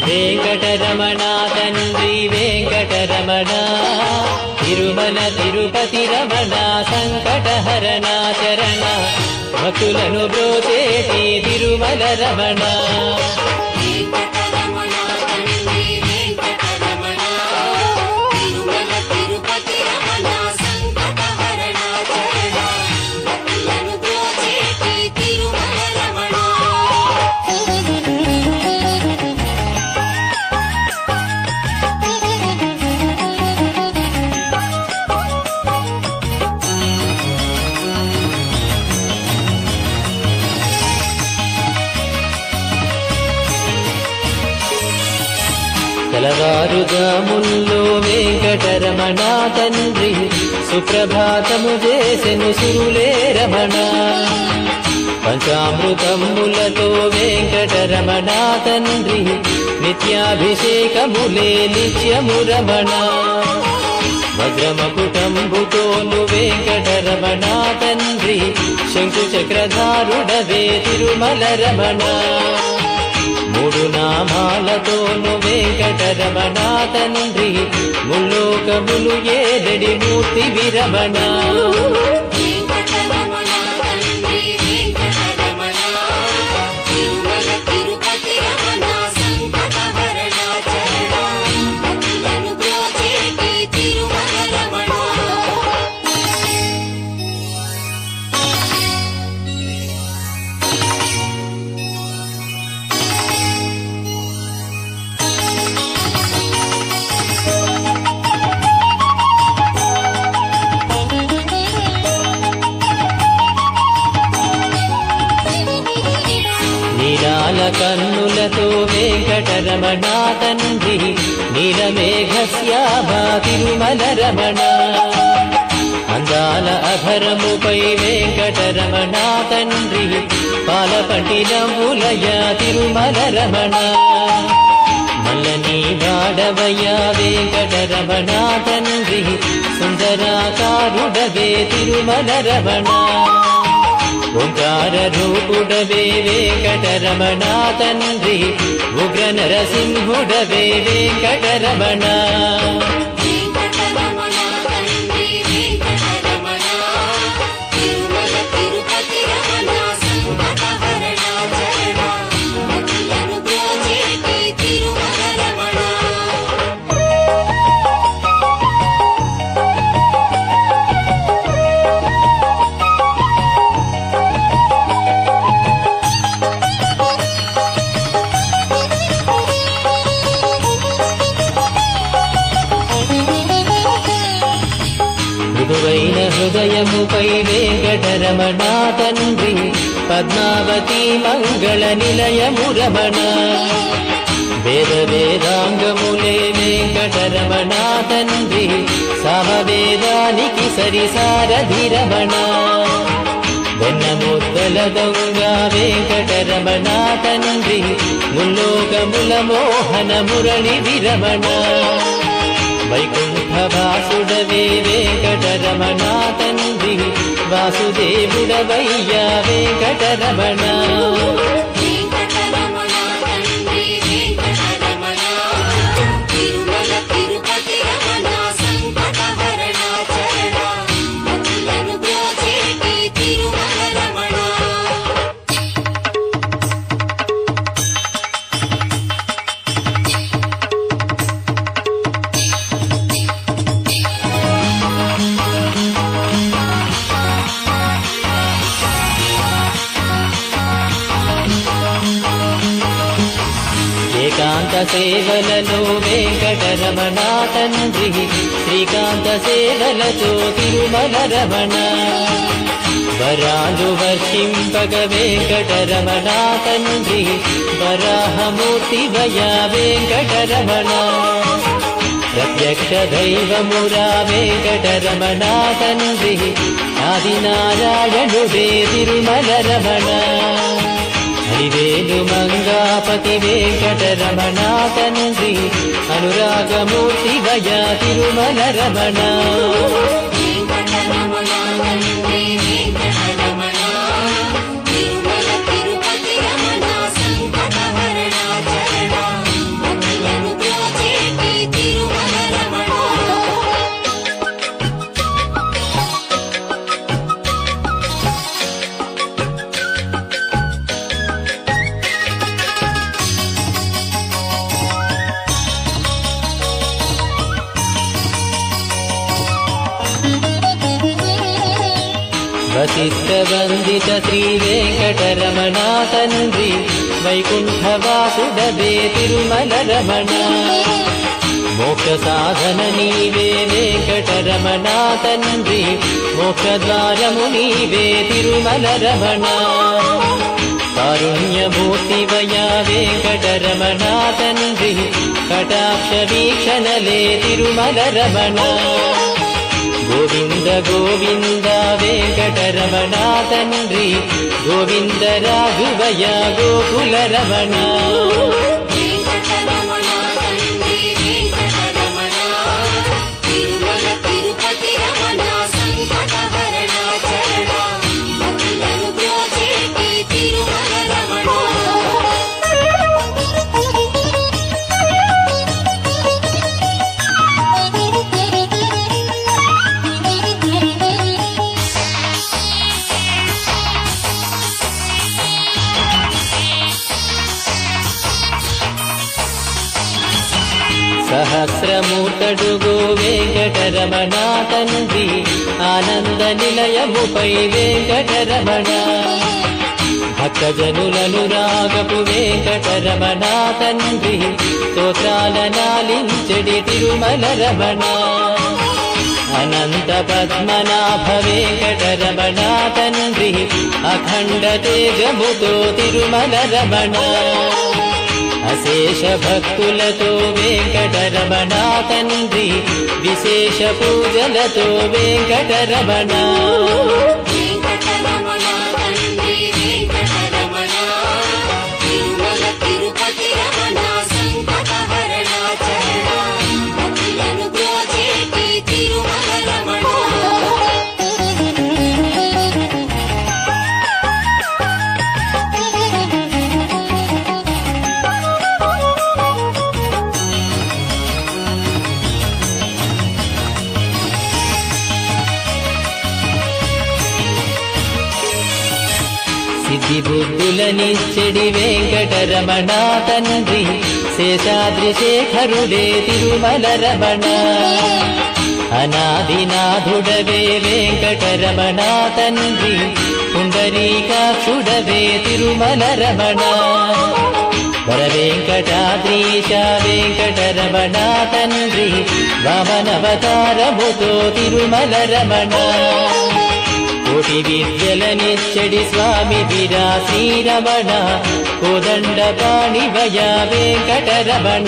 వెంకటరమణ తండ్రి వెంకటరమణ తిరుమల తిరుపతి రమణ సంకటహరణ చరణ భక్తులను బ్రోచేటి తిరుమల రమణ తెలవారుజాముల్లో వెంకటరమణ తండ్రి సుప్రభాతము చేసెను సురులే రమణ పంచామృతములతో వెంకటరమణ తండ్రి నిత్యాభిషేకములే నిత్యము రమణ వజ్రమకుటంబుతోను వెంకటరమణ తండ్రి శంకు చక్రధారుడవే తిరుమల రమణ మూడు నామాలతోను వెంకటరమణ తండ్రి ముల్లోకములు ఏదడి మూర్తి విరమణ నీలాల కన్నులతో వెంకటరమణ తండ్రి నీలమేఘశ్యామా తిరుమల రమణ అందాల అధరముపై వెంకటరమణ తండ్రి పాలపట్టినములయ తిరుమల రమణ మల్లని వాడవయ వెంకటరమణ తండ్రి సుందరాకారుడవే తిరుమల రమణ ఓంకార రూపుడవే వెంకటరమణ తండ్రి ఉగ్ర నరసింహుడవే వెంకటరమణ మృదువైన హృదయముపై వెంకటరమణ తండ్రి పద్మావతి మంగళ నిలయము రమణ వేద వేదాంగములే వెంకటరమణ తండ్రి సమవేదానికి సరిసారథి రమణ వెన్నముద్దల దొంగ వెంకటరమణ తండ్రి ముల్లోకముల మోహన మురళి విరమణ వైకుంఠవాసుడవే వెంకటరమణ తండ్రి వాసుదేవుడవయ్యా వెంకటరమణ ఏకాంత సేవలలో వెంకటరమణ తండ్రి శ్రీకాంత సేవలతో తిరుమల రమణ వరాలు వర్షింపగ వెంకటరమణ తండ్రి వరాహమూర్తి వయా వెంకటరమణ ప్రత్యక్ష దైవమురా వెంకటరమణ తండ్రి ఆదినారాయణుడే తిరుమల రమణ హరివేలు మంగాపతి వెంకటరమణ తండ్రి అనురాగమూర్తి వయా తిరుమల రమణ వశిష్ఠ వందిత శ్రీ వెంకటరమణ తండ్రి వైకుంఠవాసుడవే తిరుమల రమణ మోక్ష సాధన నీవే వెంకటరమణ తండ్రి మోక్షద్వారము నీవే తిరుమల రమణ కారుణ్యమూర్తివయా వెంకటరమణ తండ్రి కటాక్ష వీక్షణలే తిరుమల రమణ గోవింద గోవింద వెంకటరమణ తండ్రి గోవింద రాఘవయ గోకుల రమణ సహస్రమూర్తడుగో వెంకటరమణ తండ్రి ఆనంద నిలయముపై వెంకటరమణ భక్తజనులను రాగపు వెంకటరమణ తండ్రి స్తోత్రాల నాలించెడి తిరుమల రమణ అనంత పద్మనాభ వెంకటరమణ తండ్రి అఖండ తేజముతో తిరుమల రమణ అశేష భక్తులతో వెంకటరమణ తండ్రి విశేష పూజలతో వెంకటరమణ సిద్ధి బుద్ధులనిచ్చెడి వెంకటరమణ తండ్రి శేషాద్రి శేఖరుడే తిరుమల రమణ అనాదినాథుడవే వెంకటరమణ తండ్రి పుండరీకాక్షుడవే తిరుమల రమణ వరవెంకటాద్రీశ వెంకటరమణ తండ్రి వామనవతారముతో తిరుమల రమణ కోటి విద్యలనిచ్చడి స్వామి విరా శ్రీరమణ కోదండ పాణివయ వెంకటరమణ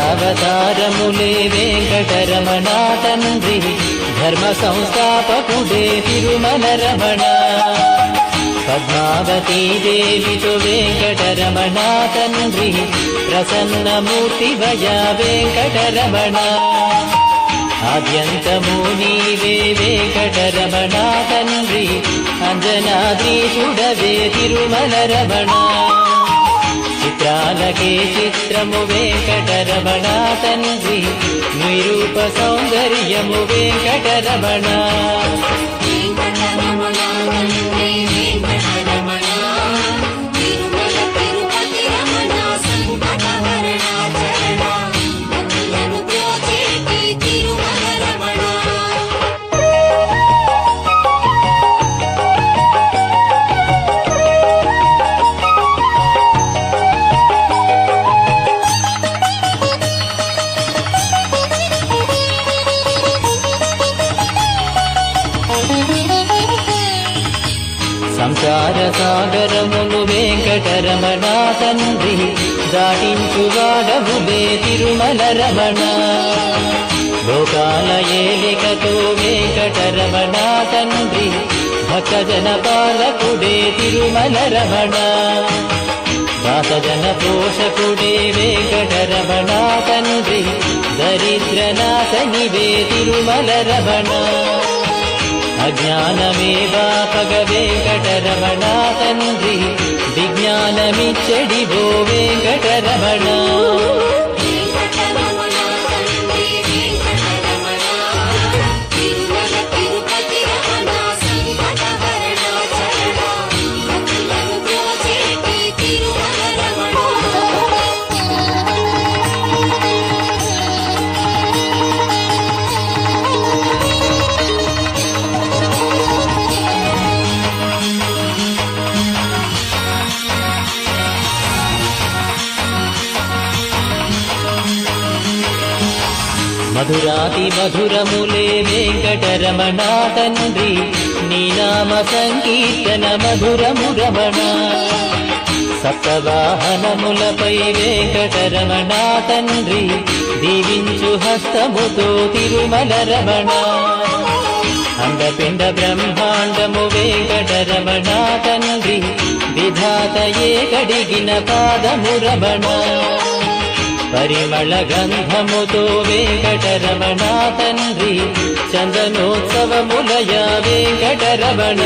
దశావతారములే వెంకటరమణ తండ్రి ధర్మ సంస్థాపకుడే తిరుమల రమణ పద్మావతీ దేవితో వెంకటరమణ తండ్రి ప్రసన్నమూర్తివయ వెంకటరమణ ఆద్యంతము నీవే వెంకటరమణ తండ్రి అంజనాద్రీశుడవే తిరుమల రమణ చిత్రాలకే చిత్రము వెంకటరమణ తండ్రి నిరూప సౌందర్యము వెంకటరమణ సంసార సాగరమును వెంకటరమణ తండ్రి దాటించువాడవులే తిరుమల రమణ లోకాల ఏలికతో వెంకటరమణ తండ్రి భక్తజన పాలకుడే తిరుమల రమణ దాసజన పోషకుడే వెంకటరమణ తండ్రి దరిద్రనాశనివే తిరుమల రమణ అజ్ఞానమే వాపగ వెంకటరమణ తండ్రి విజ్ఞానమిచ్చడివో వెంకటరమణ మధురాతి మధురములే వెంకటరమణ తండ్రి నీ నామ సంకీర్తన మధురము రమణ సప్తవాహనములపై వెంకటరమణ తండ్రి దీవించు హస్తముతో తిరుమల రమణ అండపిండ బ్రహ్మాండము వెంకటరమణ తండ్రి విధాతయే కడిగిన పాదము రమణ పరిమళ గంధముతో వెంకటరమణ తండ్రి చందనోత్సవములయ వెంకటరమణ